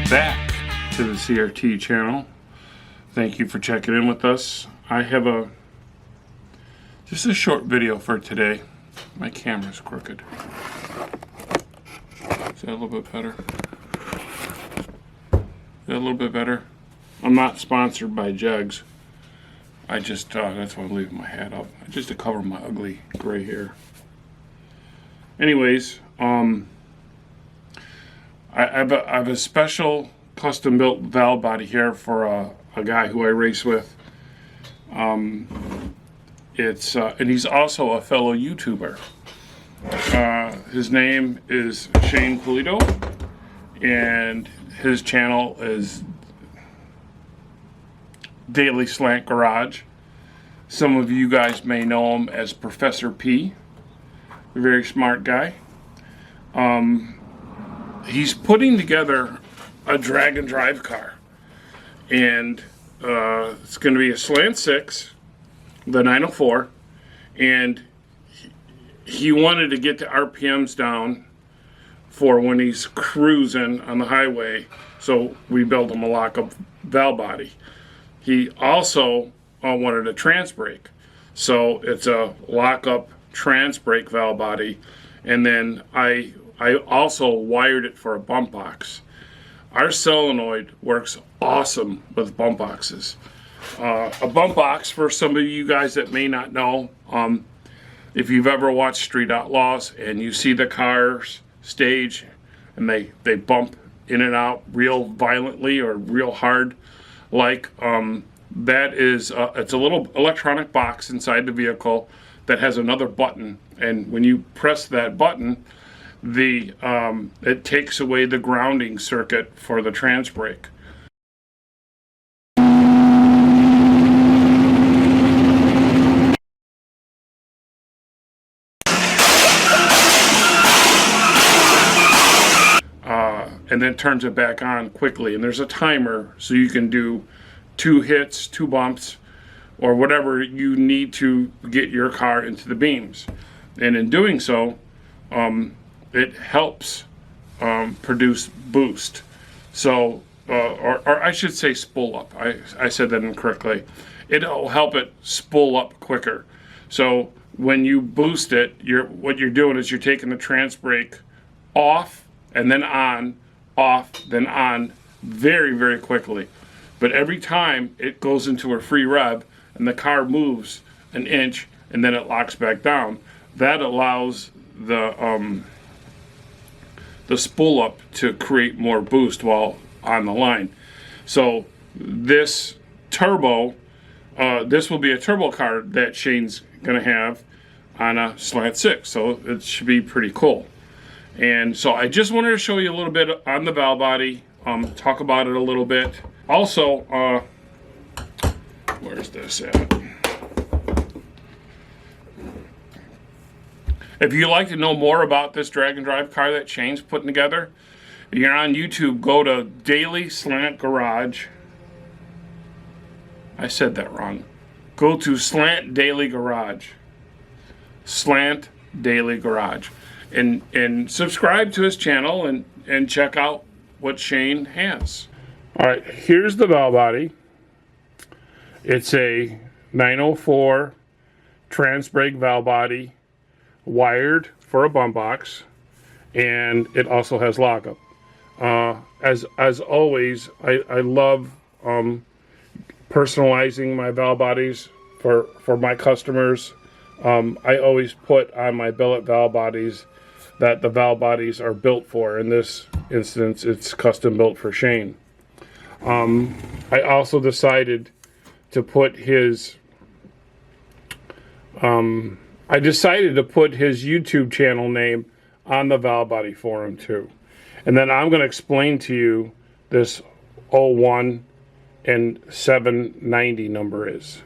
back to the CRT channel. Thank you for checking in with us. I have just a short video for today. My camera's crooked. Is that a little bit better? Is that a little bit better? I'm not sponsored by Jugs. I just, that's why I'm leaving my hat up. Just to cover my ugly gray hair. Anyways, I have a special custom built valve body here for a guy who I race with. And he's also a fellow YouTuber. His name is Shane Pulido, and his channel is Daily Slant Garage. Some of you guys may know him as Professor P. A very smart guy. He's putting together a drag and drive car, and it's going to be a Slant 6, the 904, and he wanted to get the RPMs down for when he's cruising on the highway, so we built him a lockup valve body. He also wanted a trans brake, so it's a lockup trans brake valve body, and then I also wired it for a bump box. Our solenoid works awesome with bump boxes. A bump box, for some of you guys that may not know, if you've ever watched Street Outlaws and you see the cars stage and they bump in and out real violently or real hard, like that is it's a little electronic box inside the vehicle that has another button, and when you press that button, it takes away the grounding circuit for the trans brake. And then turns it back on quickly, and there's a timer, so you can do 2 hits, 2 bumps, or whatever you need to get your car into the beams. And in doing so, it helps produce boost. So, or I should say spool up. I said that incorrectly. It'll help it spool up quicker. So when you boost it, what you're doing is you're taking the trans brake off and then on, off, then on, very, very quickly. But every time it goes into a free rev and the car moves an inch and then it locks back down, that allows the spool up to create more boost while on the line. So this turbo, this will be a turbo car that Shane's gonna have on a Slant 6, so it should be pretty cool. And so I just wanted to show you a little bit on the valve body, talk about it a little bit. Also, where's this at? If you'd like to know more about this drag and drive car that Shane's putting together, if you're on YouTube, go to Daily Slant Garage. I said that wrong. Go to Slant Daily Garage. Slant Daily Garage. And subscribe to his channel and check out what Shane has. Alright, here's the valve body. It's a 904 trans brake valve body, wired for a bump box, and it also has lockup. As always, I love personalizing my valve bodies for my customers. I always put on my billet valve bodies that the valve bodies are built for. In this instance, it's custom built for Shane. I also decided to put his YouTube channel name on the valve body for him too. And then I'm going to explain to you this 01 and 790 number is.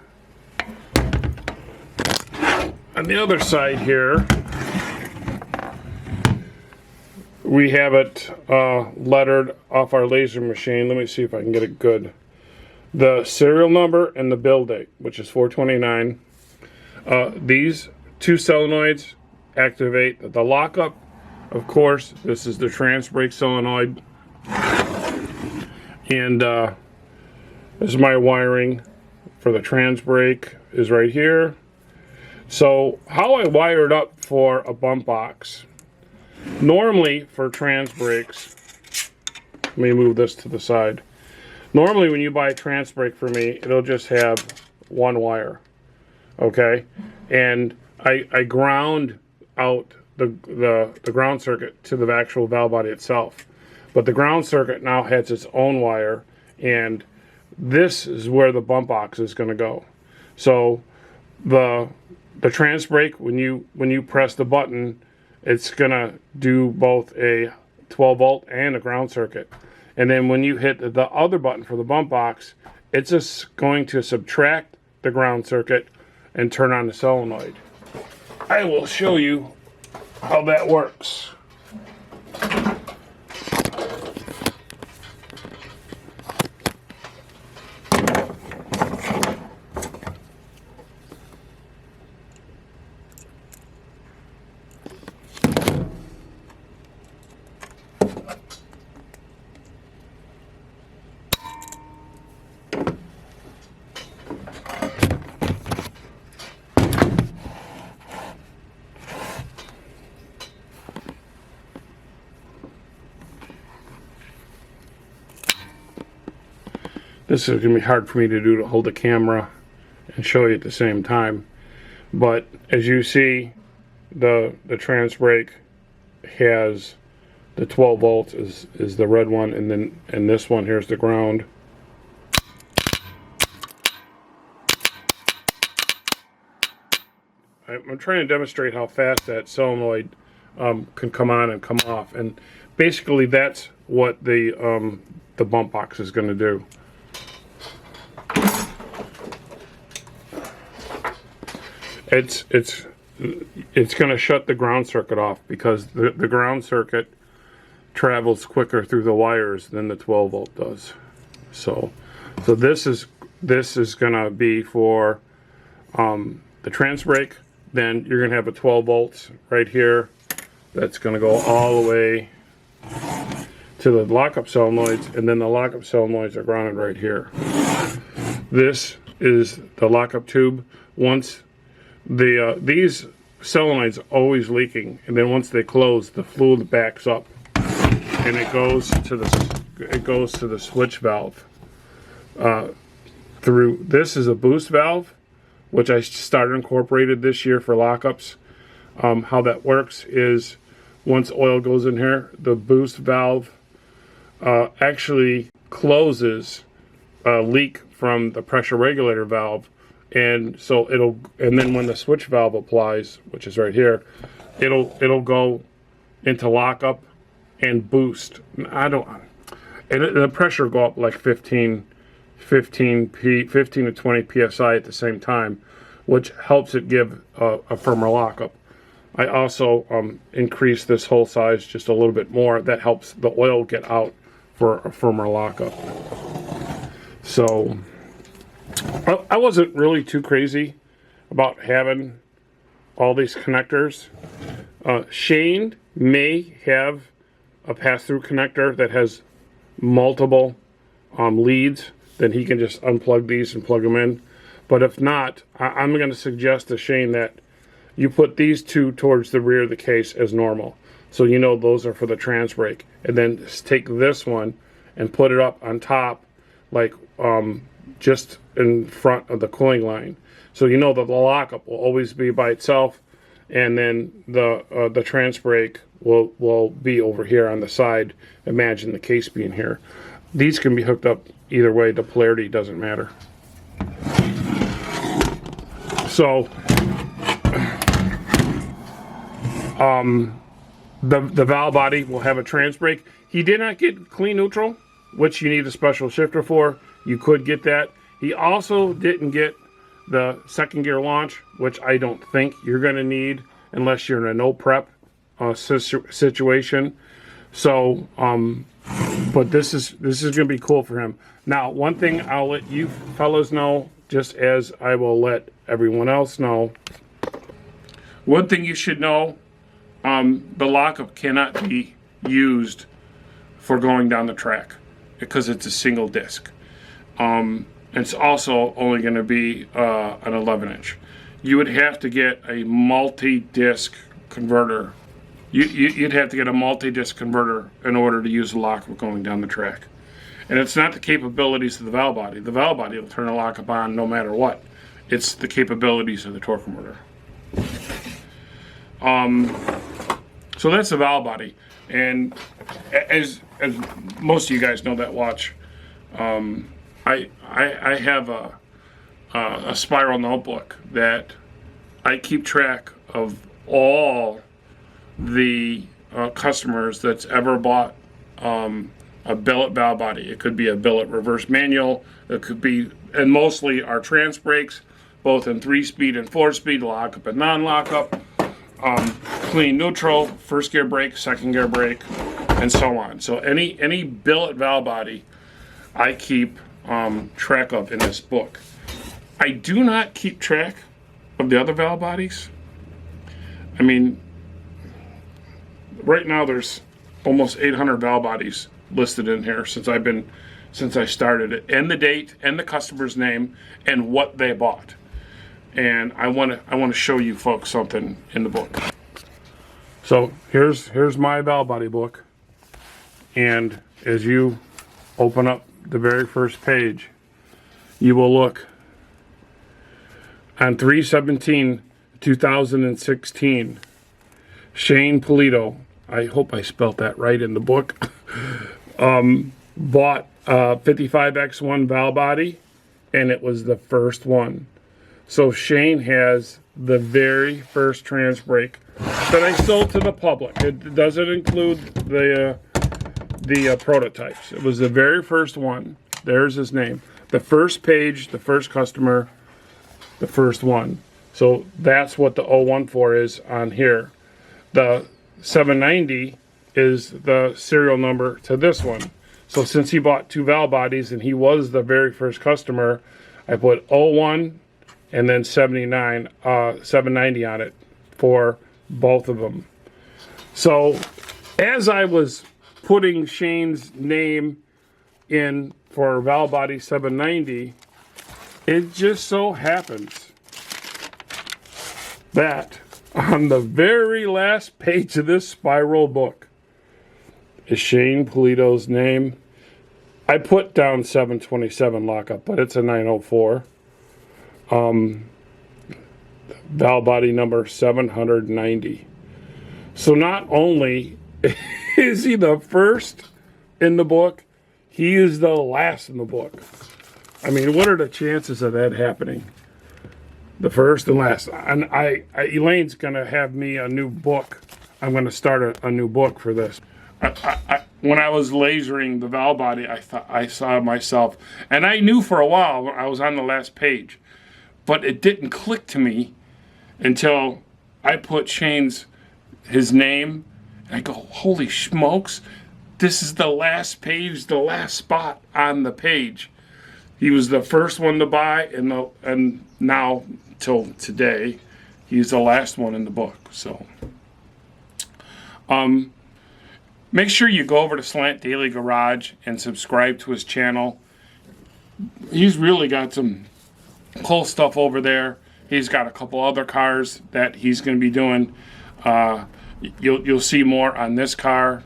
On the other side here, we have it lettered off our laser machine. Let me see if I can get it good. The serial number and the build date, which is 429. These 2 solenoids activate the lockup. Of course, this is the trans brake solenoid. And this is my wiring for the trans brake is right here. So how I wired up for a bump box. Normally for trans brakes, let me move this to the side. Normally when you buy a trans brake for me, it'll just have one wire, okay? And I ground out the ground circuit to the actual valve body itself. But the ground circuit now has its own wire, and this is where the bump box is going to go. So the trans brake, when you press the button, it's going to do both a 12 volt and a ground circuit. And then when you hit the other button for the bump box, it's just going to subtract the ground circuit and turn on the solenoid. I will show you how that works. This is going to be hard for me to do, to hold the camera and show you at the same time. But as you see, the trans brake has the 12 volts is the red one, and this one here's the ground. I'm trying to demonstrate how fast that solenoid can come on and come off, and basically that's what the bump box is going to do. It's going to shut the ground circuit off because the ground circuit travels quicker through the wires than the 12 volt does. So this is going to be for the trans brake. Then you're going to have a 12 volts right here. That's going to go all the way to the lockup solenoids, and then the lockup solenoids are grounded right here. This is the lockup tube. Once these solenoids are always leaking, and then once they close, the fluid backs up, and it goes to the switch valve. Through this is a boost valve, which I started incorporated this year for lockups. How that works is once oil goes in here, the boost valve actually closes a leak from the pressure regulator valve. And so and then when the switch valve applies, which is right here, it'll go into lockup and boost. And the pressure will go up like 15 to 20 psi at the same time, which helps it give a firmer lockup. I also increase this hole size just a little bit more. That helps the oil get out for a firmer lockup. So I wasn't really too crazy about having all these connectors. Shane may have a pass-through connector that has multiple leads. Then he can just unplug these and plug them in. But if not, I'm going to suggest to Shane that you put these two towards the rear of the case as normal. So you know those are for the trans brake. And then take this one and put it up on top, like just in front of the cooling line. So you know that the lockup will always be by itself, and then the trans brake will be over here on the side. Imagine the case being here. These can be hooked up either way. The polarity doesn't matter. So the valve body will have a trans brake. He did not get clean neutral, which you need a special shifter for. You could get that. He also didn't get the second gear launch, which I don't think you're going to need unless you're in a no prep situation. So, but this is going to be cool for him. Now, one thing I'll let you fellas know, just as I will let everyone else know. One thing you should know, the lockup cannot be used for going down the track. because it's a single disc. It's also only going to be an 11-inch. You would have to get a multi-disc converter. You'd have to get a multi-disc converter in order to use the lockup going down the track. And it's not the capabilities of the valve body. The valve body will turn the lockup on no matter what. It's the capabilities of the torque converter. So that's the valve body. And as most of you guys know that watch, I have a spiral notebook that I keep track of all the customers that's ever bought a billet valve body. It could be a billet reverse manual. It could be, and mostly our trans brakes, both in 3-speed and 4-speed, lockup and non-lockup, clean neutral, first gear brake, second gear brake, and so on. So any billet valve body I keep track of in this book. I do not keep track of the other valve bodies. I mean, right now there's almost 800 valve bodies listed in here since I started it, and the date and the customer's name and what they bought. And I want to show you folks something in the book. So here's my valve body book, and as you open up the very first page, you will look on 3/17/2016. Shane Polito, I hope I spelt that right in the book, bought a 55X1 valve body, and it was the first one. So Shane has the very first trans brake that I sold to the public. It doesn't include the prototypes. It was the very first one. There's his name. The first page, the first customer, the first one. So that's what the 014 is on here. The 790 is the serial number to this one. So since he bought 2 valve bodies and he was the very first customer, I put 01 and then 790 on it for both of them. So as I was putting Shane's name in for valve body 790, it just so happens that on the very last page of this spiral book is Shane Polito's name. I put down 727 lockup, but it's a 904. Valve body number 790. So not only is he the first in the book, he is the last in the book. I mean, what are the chances of that happening? The first and last. And Elaine's going to have me a new book. I'm going to start a new book for this. When I was lasering the valve body, I saw myself, and I knew for a while I was on the last page, but it didn't click to me until I put his name, and I go, holy smokes, this is the last page, the last spot on the page. He was the first one to buy, and now till today, he's the last one in the book. So, make sure you go over to Slant Daily Garage and subscribe to his channel. He's really got some cool stuff over there. He's got a couple other cars that he's going to be doing. You'll see more on this car.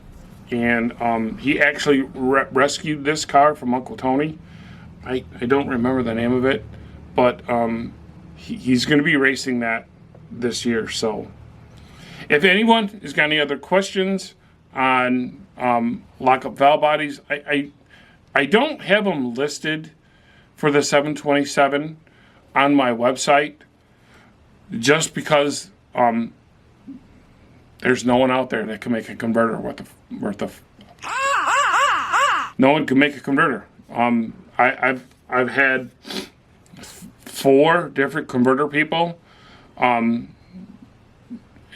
And he actually rescued this car from Uncle Tony. I don't remember the name of it, but he's going to be racing that this year. So if anyone has got any other questions on lockup valve bodies, I don't have them listed for the 727 on my website, just because there's no one out there that can make a converter worth of no one can make a converter. I've had 4 different converter people, and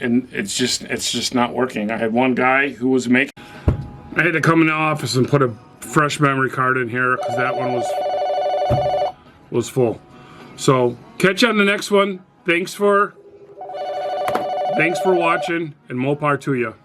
it's just not working. I had one guy who was making. I had to come in the office and put a fresh memory card in here because that one was full. So catch you on the next one. Thanks for watching, and more power to you.